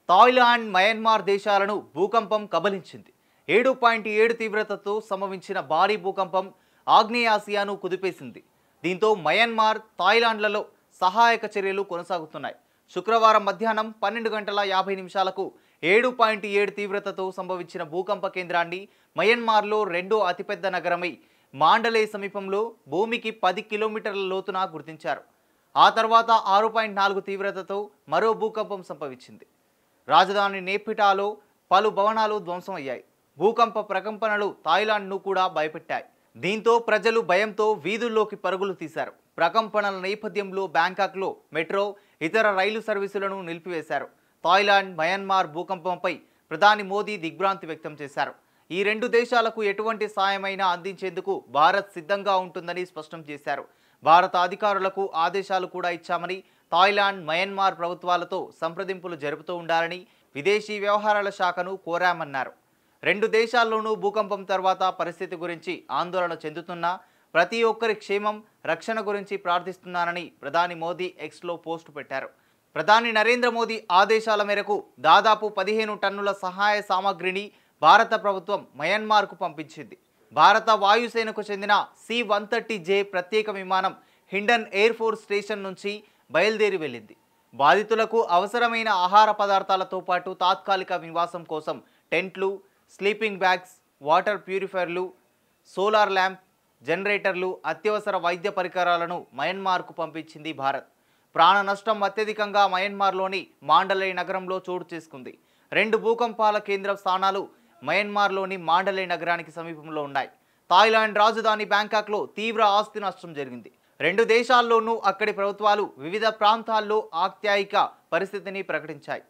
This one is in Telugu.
థాయిలాండ్, మయన్మార్ దేశాలను భూకంపం కబలించింది. 7.7 తీవ్రతతో సంభవించిన భారీ భూకంపం ఆగ్నేయాసియాను కుదిపేసింది. దీంతో మయన్మార్, థాయిలాండ్లలో సహాయక చర్యలు కొనసాగుతున్నాయి. శుక్రవారం మధ్యాహ్నం 12 గంటల 50 నిమిషాలకు 7.7 తీవ్రతతో సంభవించిన భూకంప కేంద్రాన్ని మయన్మార్లో రెండో అతిపెద్ద నగరమై మాండలే సమీపంలో భూమికి 10 కిలోమీటర్ల లోతున గుర్తించారు. ఆ తర్వాత 6.4 తీవ్రతతో మరో భూకంపం సంభవించింది. రాజధాని నేపిటాలో పలు భవనాలు ధ్వంసమయ్యాయి. భూకంప ప్రకంపనలు థాయిలాండ్ను కూడా భయపెట్టాయి. దీంతో ప్రజలు భయంతో వీధుల్లోకి పరుగులు తీశారు. ప్రకంపనల నేపథ్యంలో బ్యాంకాక్లో మెట్రో, ఇతర రైలు సర్వీసులను నిలిపివేశారు. థాయిలాండ్, మయన్మార్ భూకంపంపై ప్రధాని మోదీ దిగ్భ్రాంతి వ్యక్తం చేశారు. ఈ రెండు దేశాలకు ఎటువంటి సాయమైనా అందించేందుకు భారత్ సిద్ధంగా ఉంటుందని స్పష్టం చేశారు. భారత అధికారులకు ఆదేశాలు కూడా ఇచ్చామని, థాయిలాండ్, మయన్మార్ ప్రభుత్వాలతో సంప్రదింపులు జరుపుతూ ఉండాలని విదేశీ వ్యవహారాల శాఖను కోరామన్నారు. రెండు దేశాల్లోనూ భూకంపం తర్వాత పరిస్థితి గురించి ఆందోళన చెందుతున్నా ప్రతి ఒక్కరి క్షేమం, రక్షణ గురించి ప్రార్థిస్తున్నానని ప్రధాని మోదీ ఎక్స్లో పోస్టు పెట్టారు. ప్రధాని నరేంద్ర మోదీ ఆదేశాల మేరకు దాదాపు 15 టన్నుల సహాయ సామాగ్రిని భారత ప్రభుత్వం మయన్మార్కు పంపించింది. భారత వాయుసేనకు చెందిన C-130J ప్రత్యేక విమానం హిండన్ ఎయిర్ ఫోర్స్ స్టేషన్ నుంచి బయలుదేరి వెళ్ళింది. బాధితులకు అవసరమైన ఆహార పదార్థాలతో పాటు తాత్కాలిక నివాసం కోసం టెంట్లు, స్లీపింగ్ బ్యాగ్స్, వాటర్ ప్యూరిఫైర్లు, సోలార్ ల్యాంప్, జనరేటర్లు, అత్యవసర వైద్య పరికరాలను మయన్మార్కు పంపించింది భారత్. ప్రాణ నష్టం అత్యధికంగా మయన్మార్లోని మాండలే నగరంలో చోటు చేసుకుంది. 2 భూకంపాల కేంద్ర స్థానాలు మయన్మార్లోని మాండలే నగరానికి సమీపంలో ఉన్నాయి. థాయిలాండ్ రాజధాని బ్యాంకాక్లో తీవ్ర ఆస్తి నష్టం జరిగింది. రెండు దేశాల్లోనూ అక్కడి ప్రభుత్వాలు వివిధ ప్రాంతాల్లో ఆత్యాయిక పరిస్థితిని ప్రకటించాయి.